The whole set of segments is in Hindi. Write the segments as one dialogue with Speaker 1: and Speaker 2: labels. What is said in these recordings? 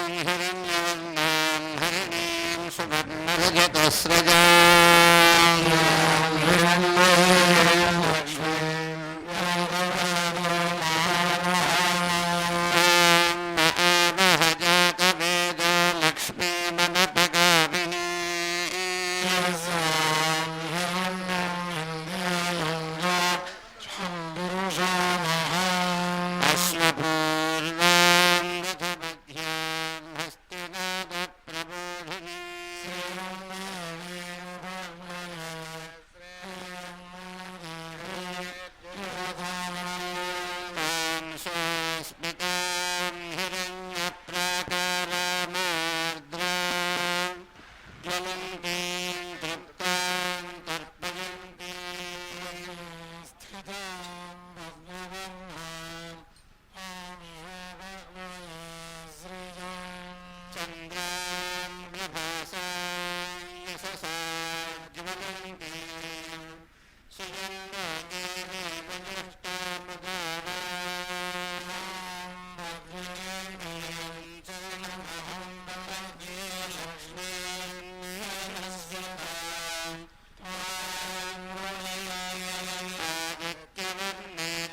Speaker 1: हिरण्यवर्णां हरिणीं सुवर्णरजतस्रजां जातवेदो लक्ष्मीमनपगामिनी अश्वपूर्वां रथमध्यां हस्तिनादप्रबोधिनी स्मितां हिरण्यप्राकारामार्द्रां ज्वलन्तीं तृप्तां तर्पयन्तीं स्थितां भगवन्नां चन्द्रां प्रभासां यशसा ज्वलन्तीं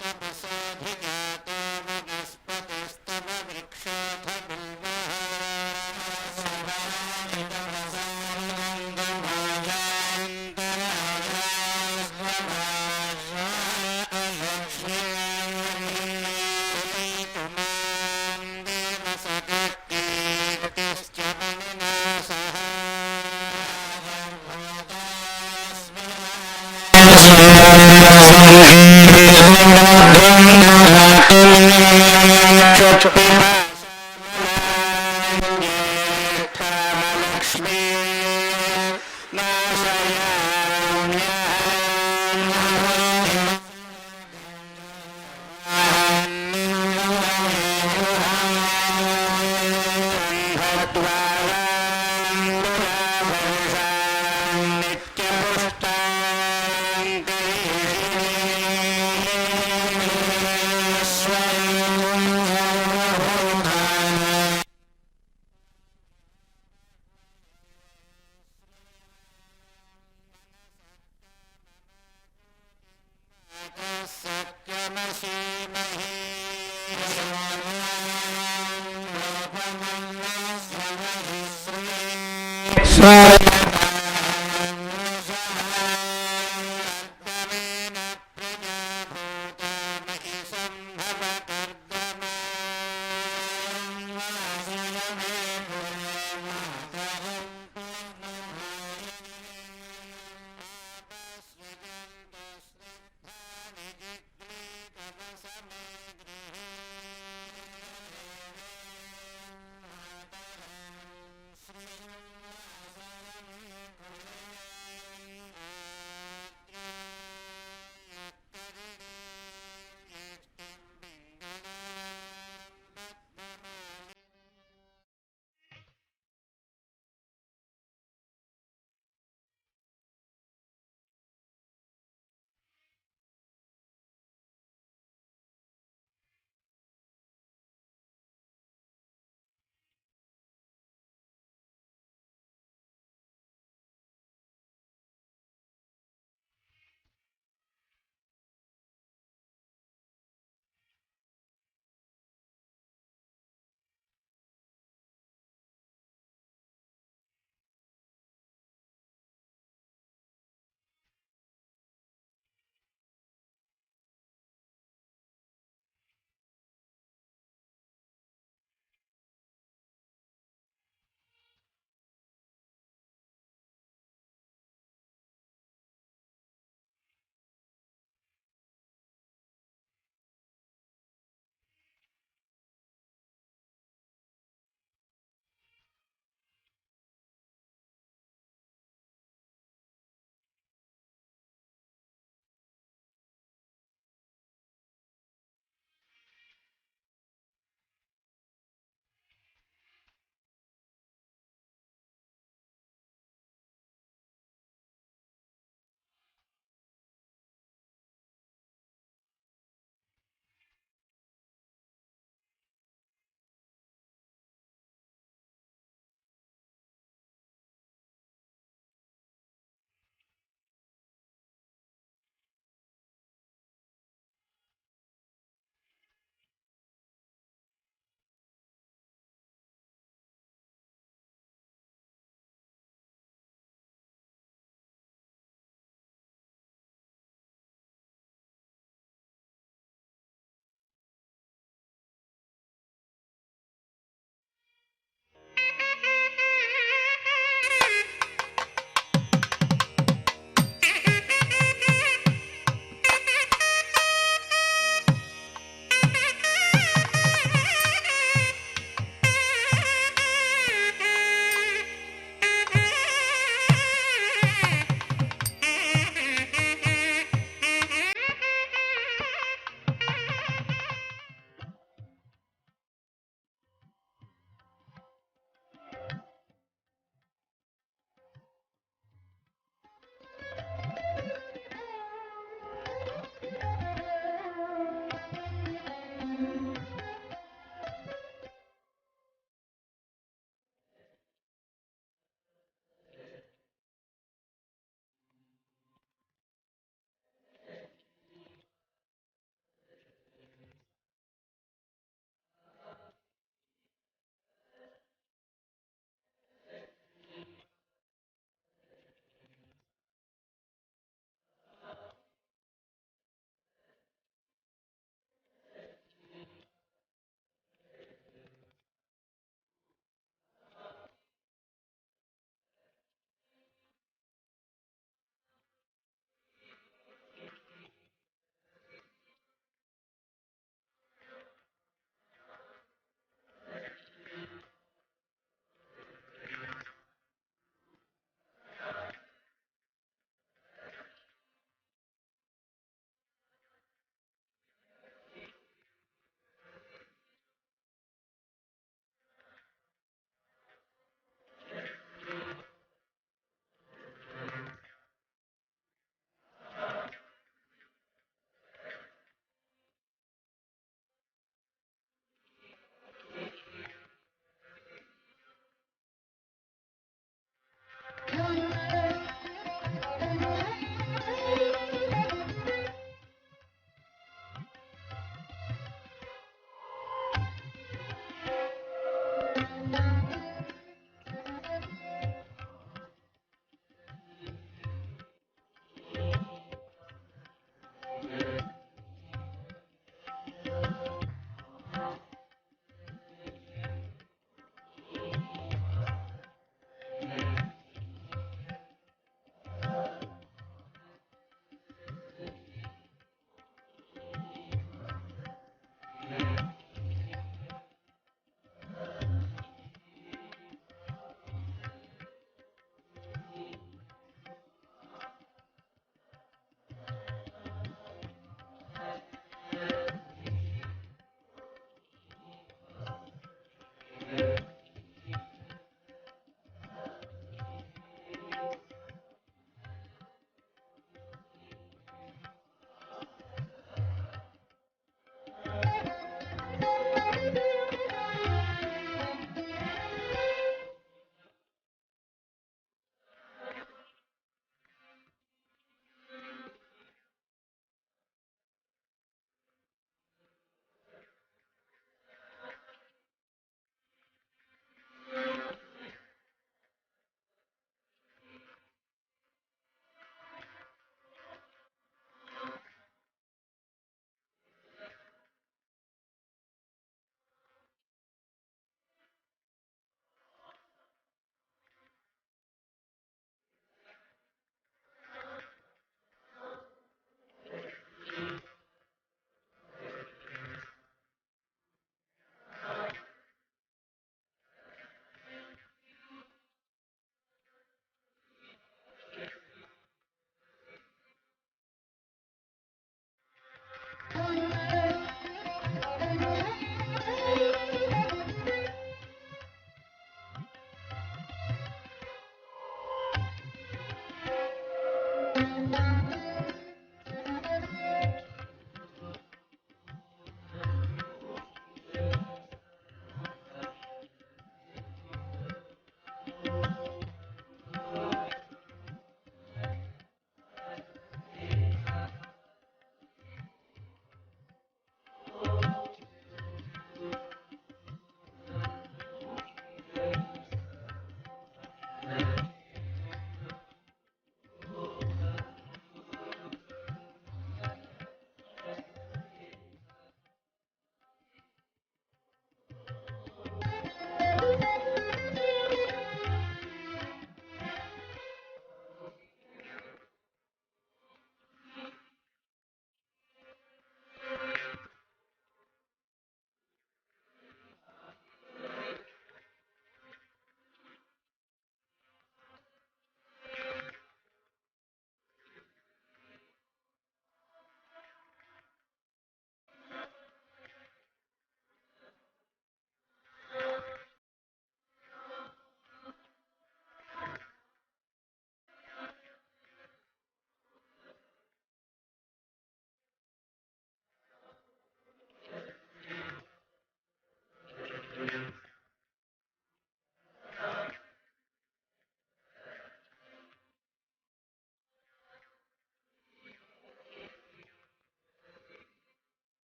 Speaker 1: तपसाधिजातो वनस्पतिस्तव वृक्षोऽथ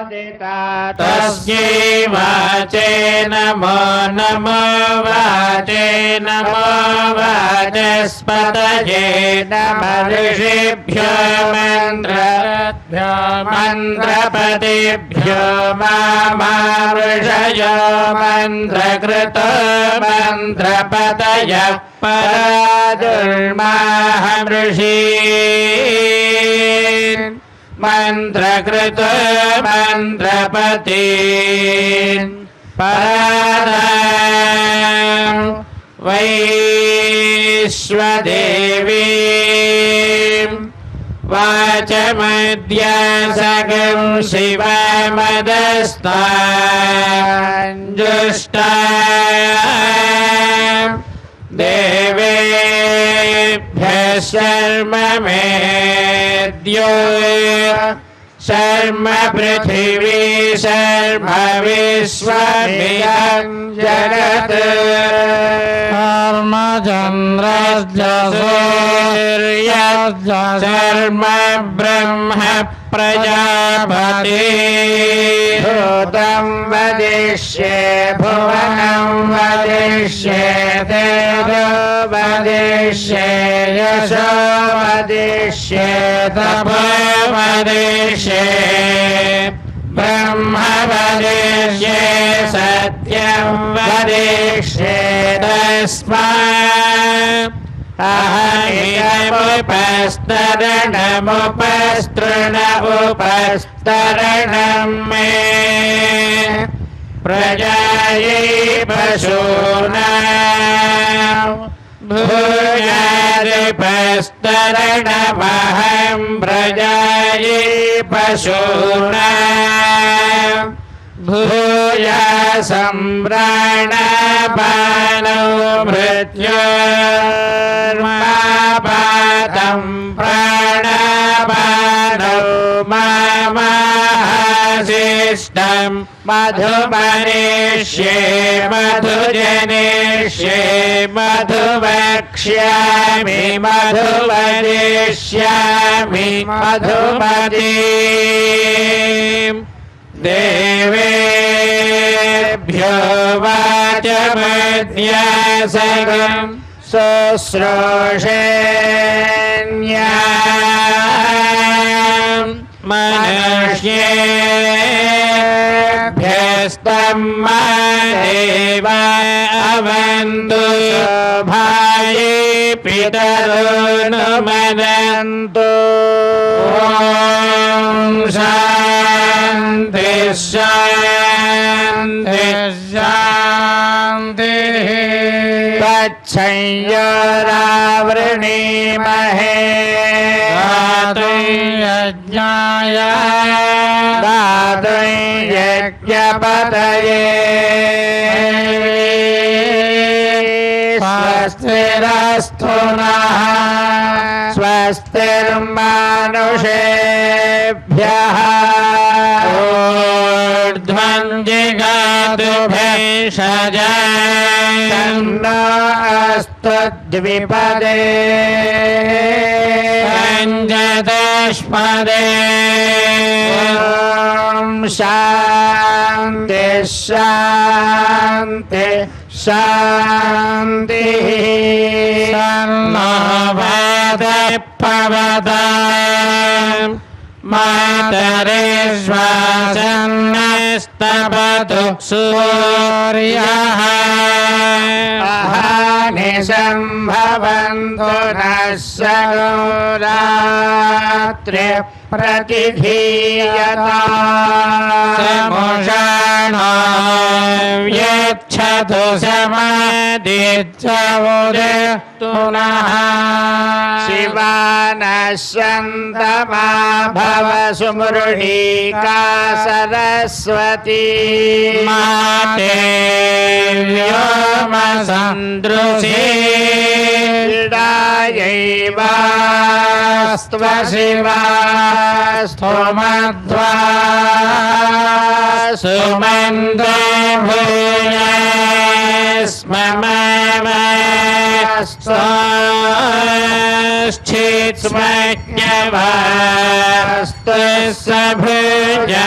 Speaker 2: तस्यै वाचे नमो नमो वाचे नमो वाचस्पतये नमः ऋषिभ्यो मन्त्रभ्यो मन्त्रपतिभ्यो मामावृषयो मन्त्रकृतो मन्त्रपतयः परादुर्माहमृषि मन्त्रकृतो मन्त्रपति परादां वैश्वदेवी वाचमध्यासगं शिवमदस्ताञ्जुष्टा देवेभ्यः शर्म मेद्यो शर्म पृथिवी शर्म विश्वमिदं जगत् कर्मचन्द्रस्यसूर्यस्य शर्म ब्रह्म प्रजापति भूतं वदिष्ये भुवनं वदिष्ये देवो वदिष्ये यशो वदिष्ये तपो वदिष्ये ब्रह्म वदिष्ये सत्यं वदिष्ये तस्मात् उपस्तरणं मे प्रजायै पशूनां भूयादिपस्तरणमहं प्रजायै पशूनां भूया सम्प्राणापानौ मृत्योर्मापातं प्राणापानौ मामाशिष्टं मधुमनिष्ये मधुजनिष्ये मधुवक्ष्यामि मधुवदिष्यामि मधुमतीम् देवेभ्यो वाचमध्यासगं शुश्रूषेण्यां मनुष्येभ्यस्तं देव अवन्तु भाये पितरो नुमनन्तु शान्ति शान्ति शान्तिः तच्छंयोरावृणीमहे दातुं यज्ञाय दातुं यज्ञपतये स्वस्तिरस्तु नः स्वस्तिर्मानुषेभ्यः ऊर्ध्वं जिगातु भेषजा तन्नो अस्तु द्विपदे पञ्चदशपदे ॐ शान्ति शान्ति शान्तिः तन्नो पवताम् मातरिश्वासन्नस्तपतु सूर्यः अहानि सम्भवन्तु नः सगोरात्रि प्रतिधीयता समुषाणो यच्छतु समादित्यवुदस्तु नः शिवानः सन्तमा भव सुमृढीका सरस्वती माते व्योमसन्दृशे क्रीडायैवास्त्वशिवा स्थोमध्वा सुमन्दो भूयस्ममस्तु स्मज्ञवास्तु सभुजात्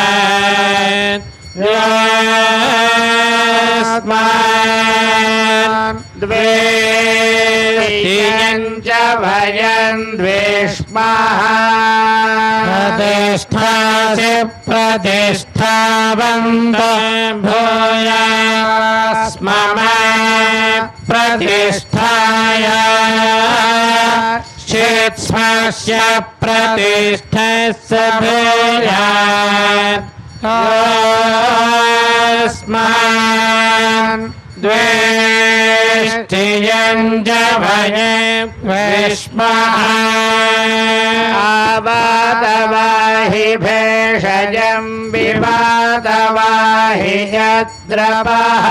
Speaker 2: यस्मान् द्वेष्टियं च भयं द्वेष्मः प्रतिष्ठासि प्रतिष्ठावन्तः भूयास्मम प्रतिष्ठाय चित्स्मस्य प्रतिष्ठस्य भूयात् यस्मान् द्वेष्टियं च भयं द्वेष्मः आवादवाहि भेषजं विवादवाहि यद्रपः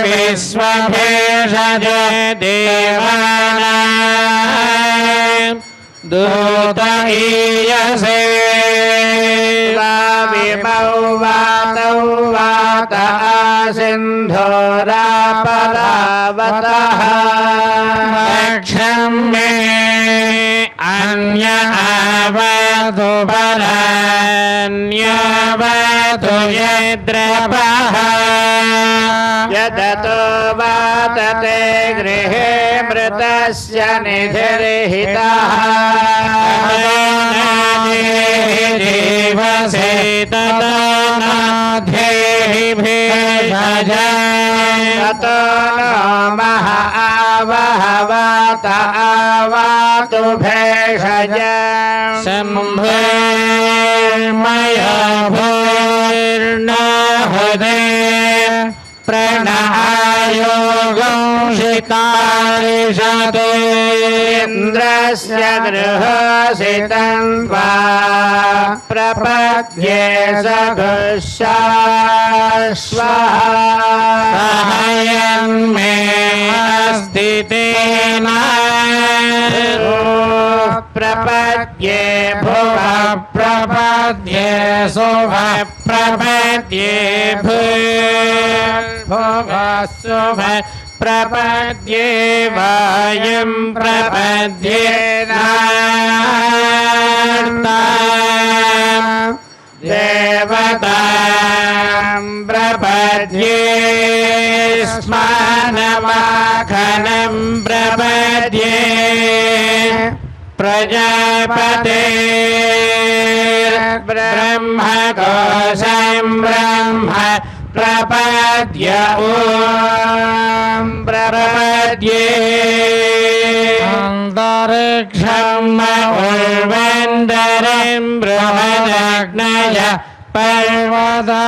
Speaker 2: विश्वभेषज देवानां दूत ईयसे विमौ वातौ वात सिन्धोरापरावतः क्षम्ये अन्य आवतु परान्यवतु यद्रपः यदतो वातते गृहे मृतस्य निधिर्हितः देवसे ततो नाधेहि भेषजं ततो नमः आवहवात आवातु भेषजं शम्भुर्मया भूर्न हृदे प्रणहायोगं शितारिषते इन्द्रस्य गृहसितं वा प्रपद्ये सघुशाश्वः सहयन्मे अस्ति तेन प्रपद्ये भुव प्रपद्ये शुभ प्रपद्ये भुवशुभ प्रपद्ये वायं प्रपद्ये देवतां प्रपद्ये स्मानमाखनं प्रपद्ये प्रजापते ब्रह्मकोशं ब्रह्म प्रपद्य ॐ प्रपद्ये अन्तरिक्षं उर्वन्दरं बृहदग्नय पर्वतास्थजय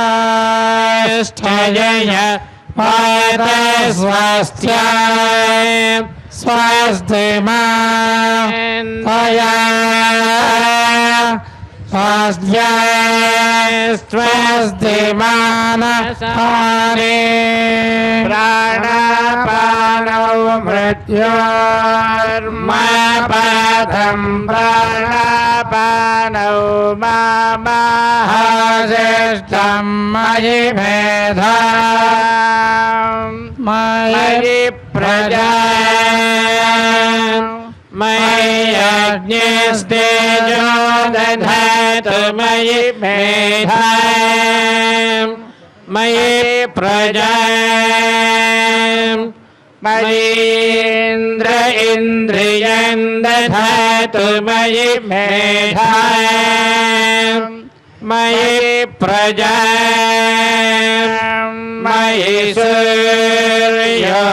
Speaker 2: पादस्वास्थ्याय स्वास्तिमाया स्वास्तिमानहारे प्राणापानौ मृत्योर्मापादं प्राणापानौ मामाहाश्रेष्ठं मयि भेदा मयि प्रजा मयि अग्निस्तेजो दधातु मयि मेधा मयि प्रजा मयीन्द्र इन्द्रियं दधातु मयि मेधा मयि प्रजा मयि सूर्यो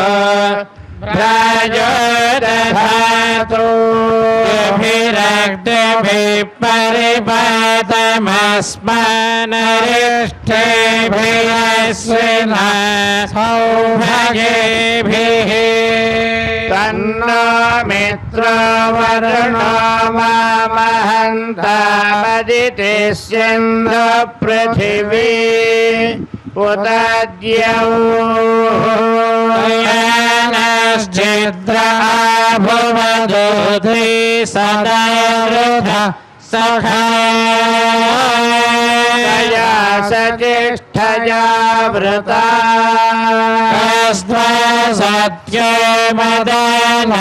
Speaker 2: दधातु अभिरक्तभिः परिपातमस्मानरिष्ठेभिः सौभाग्येभिः तन्नो मित्रो वरुणो मामहन्तामदितिष्यन्दो पृथिवी उत द्यौश्चिद्रा भुवदुधि सदा वृध सखया सजिष्ठया वृता सत्यो मदन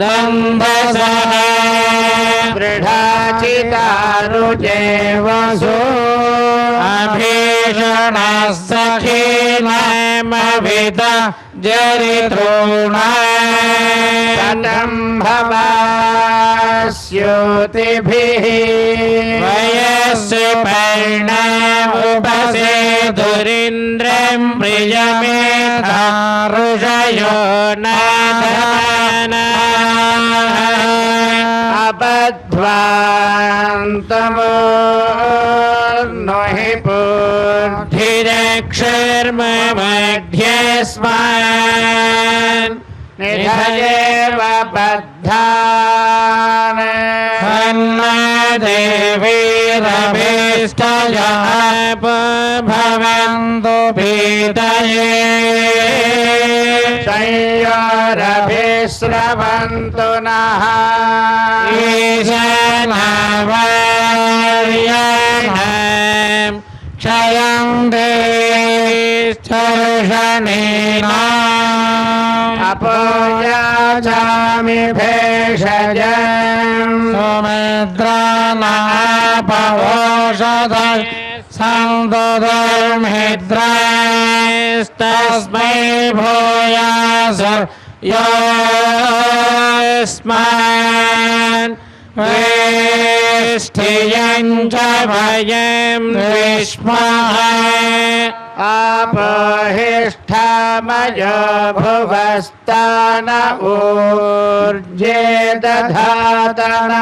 Speaker 2: मगिष्ठामेत्सदन्दसः दृढाचितारुजेवसो अभीषणः सखीनामभिता जरितॄणा कथं भवास्योतिभिः वयस्य पर्णामुपसेदुरिन्द्रं प्रियमेधा ऋषयो नाधना अबध्वान्तमो हि बुद्धिरक्षर्मध्यस्मान् निधयेव बद्धान् देवीरभीष्टजाप भवन्तु भीतये संयोरभिस्रवन्तु नः ईशानवर्यणम् क्षयं देष्ठर्षणेनाम् अपोयाचामि भेषजम् सुमित्रानापवोषधय सन्तुर्मित्रास्तस्मै भूयासुर योऽस्मान् वेष्ठियं च भयं विष्मः अपहिष्ठामयो भुवस्तान ऊर्जे दधातना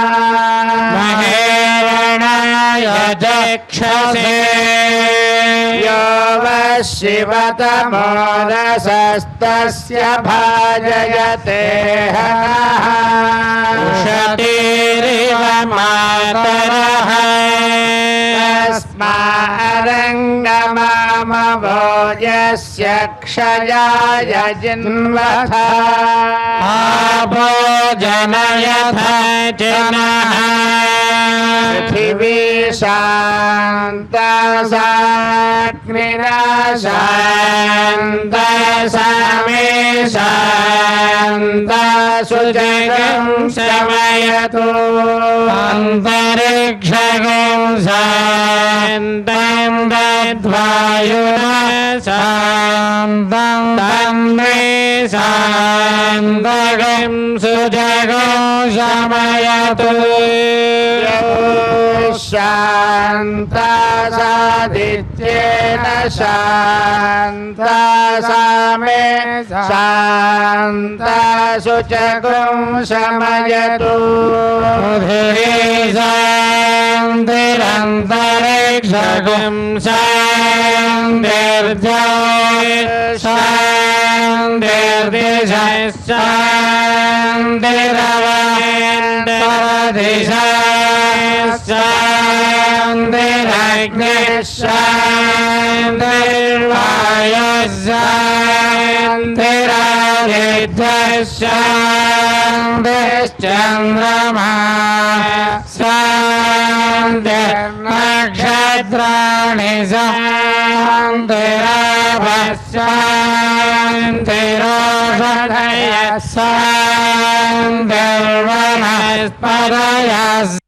Speaker 2: महेरणाय चक्षसे यो वः शिवतमोरसस्तस्य भाजयते हनः उषतीरिव मातरः तस्मारङ्गमामवोजस्य क्षयाय जिन्वथ आपो जनयथा जनः पृथिवी शान्ता साग्निना शान्ता समे शान्ता सुजगं शमयतु अन्तरिक्षगं शान्तं दद्वायुना शान्तं तन्मे शान्तगं सुजगं शमयतु शान्ता सादित्येन शान्ता सामे शान्ता शुचगं शमयतु शान्तिरन्तरिक्षगं शान्तिर्जय शान्तिर्दिशः शान्तिरवन्तरदिशः शान्तिरग्निः शान्तिर्वायुः शान्तिरादित्यः शान्तिश्चन्द्रमा शान्तिर्नक्षत्राणि शान्तिरापः शान्तिरोषधयः शान्तिर्वनस्पतयः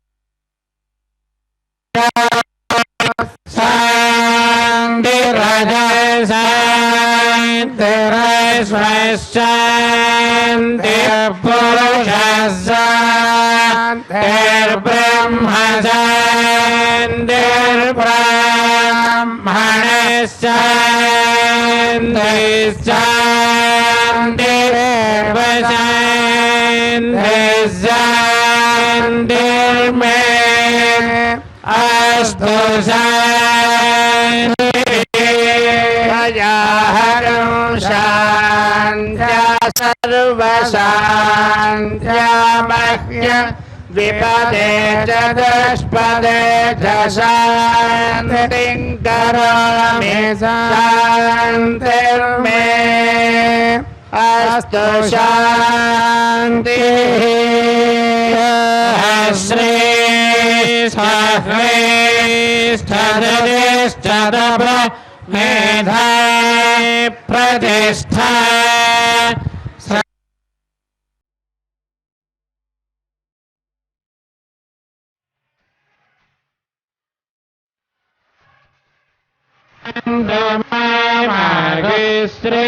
Speaker 2: शान्तिरजः शान्तिरश्वशान्तिर्पुरुषः शान्तिर्ब्रह्म शान्तिर्ब्राह्मणः शान्तिश्चान्तिरेव शान्तिः शान्तिर्मे अस्तु शान्तिर्हरं शान्त्या सर्वशान्त्या मह्यं विपदे चतुष्पदे च शान्तिं करोमि शान्तिर्मे अस्तु शान्तिः श्री सहवेष्ठदतिष्ठदभ मेधा प्रतिष्ठा Magistre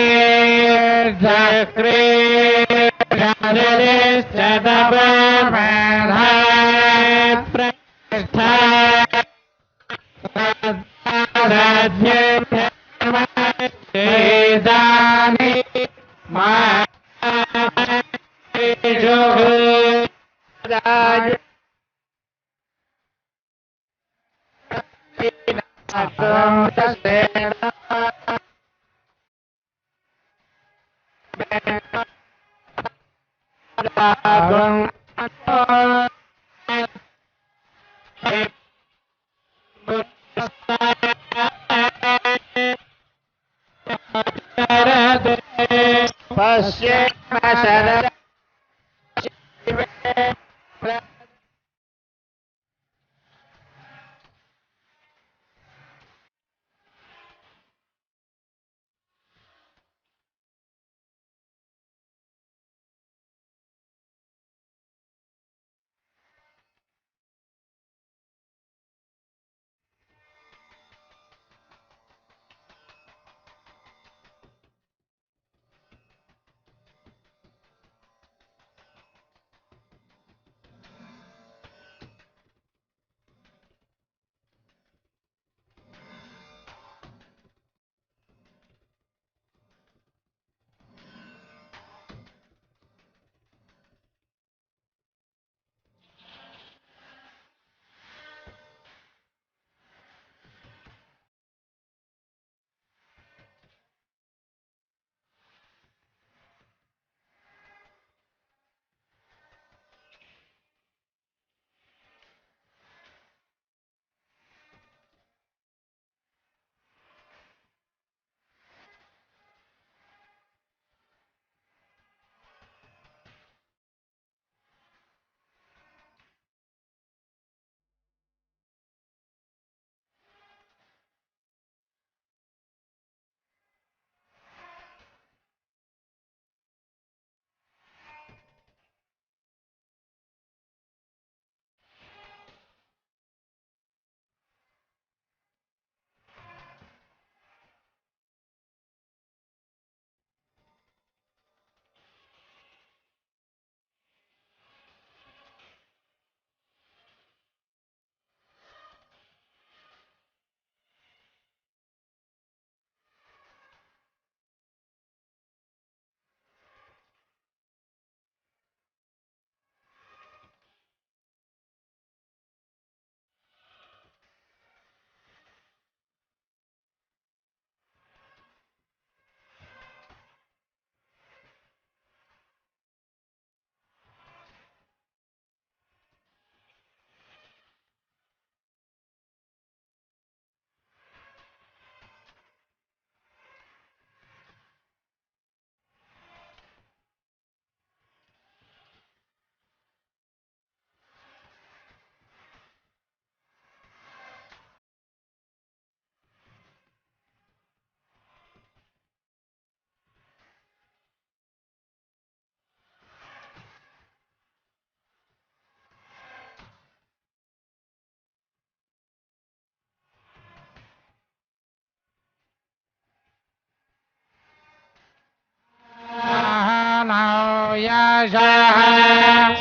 Speaker 2: Jacre Jadistadaba Madha Prastha Vedani Mahajogu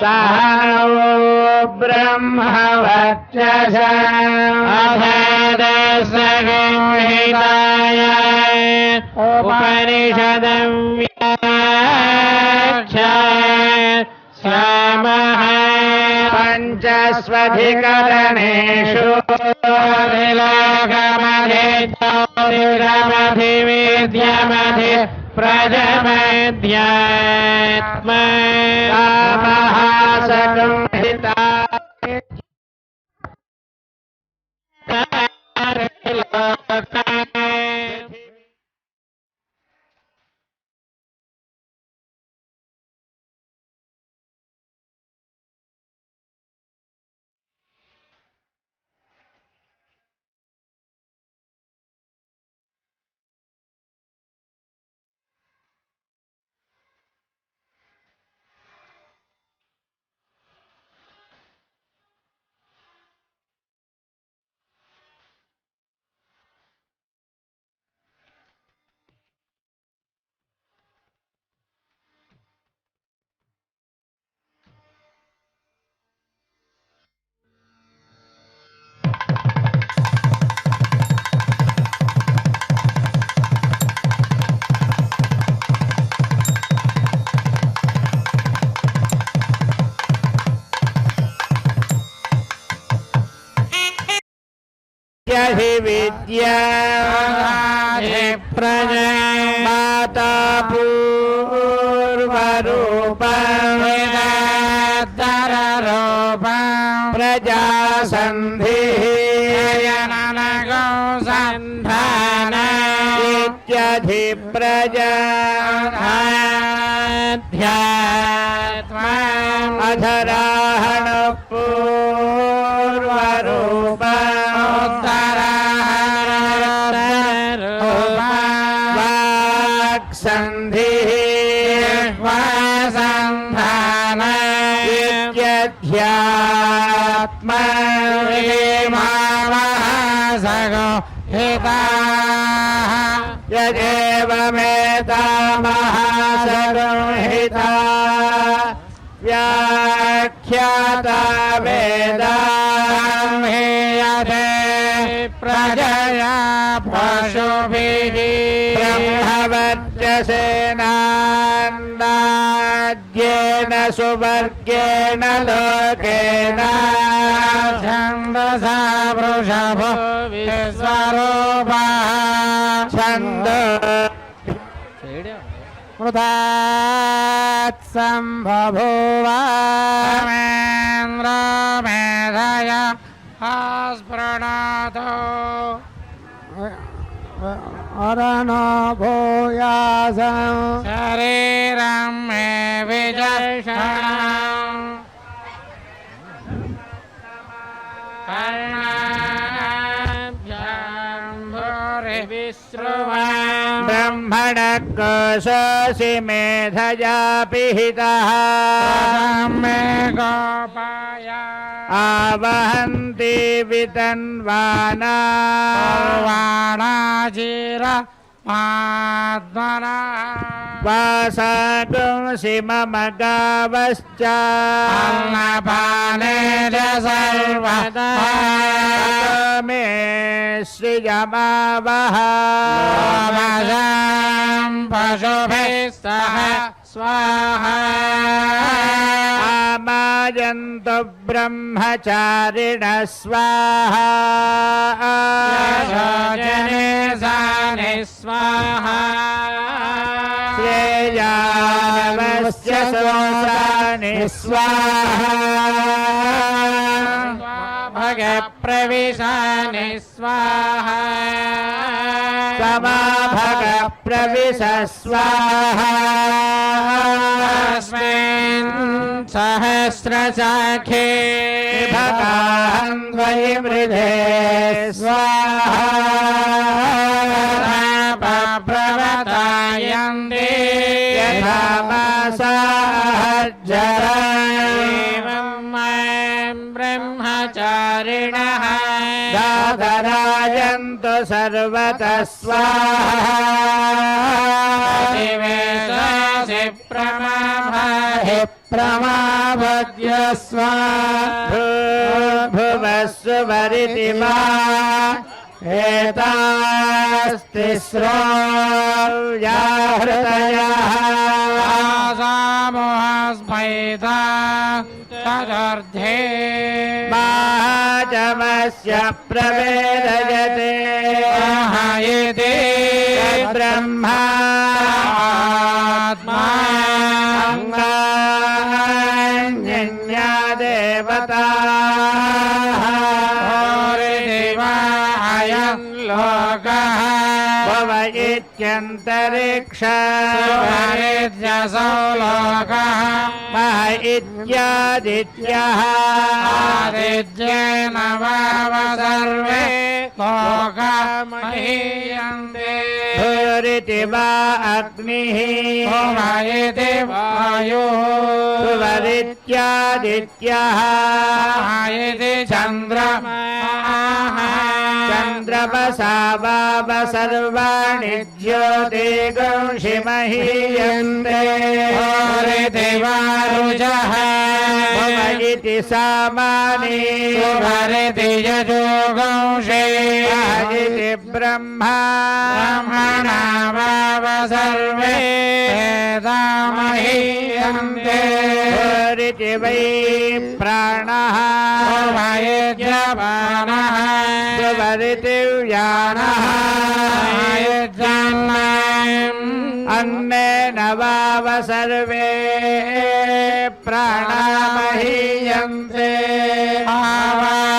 Speaker 2: सह ब्रह्मवत्यस अभदसंहिताय उपनिषदं व्याख्यास्यामः पञ्चस्वधिकरणेषु विलोकमधिविद्यमधि प्रजमध्यात्म प्रजा
Speaker 1: माता पूर्वरूपम् प्रजा सन्धिः इत्यधिप्रजा अधराहण वाक्सन्धिः यदेवमेतामहासंहिता व्याख्याता वेदां हेयते प्रजया पशुभिः ब्रह्मवर्चसेनान्नाद्येन सुवर्गेण लोकेन छन्दसा वृषभो विश्वरूपः छन्द मृतात्सम्बभूवामेन्द्र मेधय स्पृणातो अरणो भूयासं शरीरं मे विजक्षणम् ब्रह्मणः कोशोऽसि मेधया पिहितः मे गोपाय आवहन्ति वितन्वाना वाणाचिर मात्मना वासागुंसि मम गावश्च अन्नपाने च सर्वदा मे श्रियमावह पशुभिः सह स्वाहा आमायन्तु ब्रह्मचारिणः स्वाहा जने सानि स्वाहा श्रेयावस्य सोसानि स्वाहा भगप्रविशानि स्वाहा समाभग प्रविश स्वाहा अस्मिन् सहस्रशाखे भगान्वयि मृधे स्वाहा प्रवतायन्ते यथा मासाहज्जरा ब्रह्मचारिणः दातरायन्तु सर्वतः स्वाहा दिवेशासि प्रमाभाहि प्रमाभद्य स्वाहा भुवस्सु वरितिमा एतास्तिस्रो व्याहृतयः आसामोहस्मैता तदर्थे महाजमस्य प्रवेदयते महायते ब्रह्मा आत्मान्यन्या देवता लोकः भव इत्यन्तरिक्षसो लोकः मह इत्यादित्यः आदित्येन वाव सर्वे लोकमहीयन्ते भूरिति वा अग्निः भुव इति वायुः भुवरित्यादित्यः इति चन्द्रमाः चन्द्रमसा वाव सर्वाणि ज्योतिगुंषि महीयन्ते भूरिति वा रुजः भुव इति सामानि भूरिति यजुगुंषि इति ब्रह्मा ब्रह्मणा वाव सर्वे वेदामहीयन्ते भूरिति वै प्राणः भुव इत्यपानः भुव ऋतिव्यानः अन्नेन वाव सर्वे प्राणामहीयन्ते
Speaker 2: आवाहेताश्च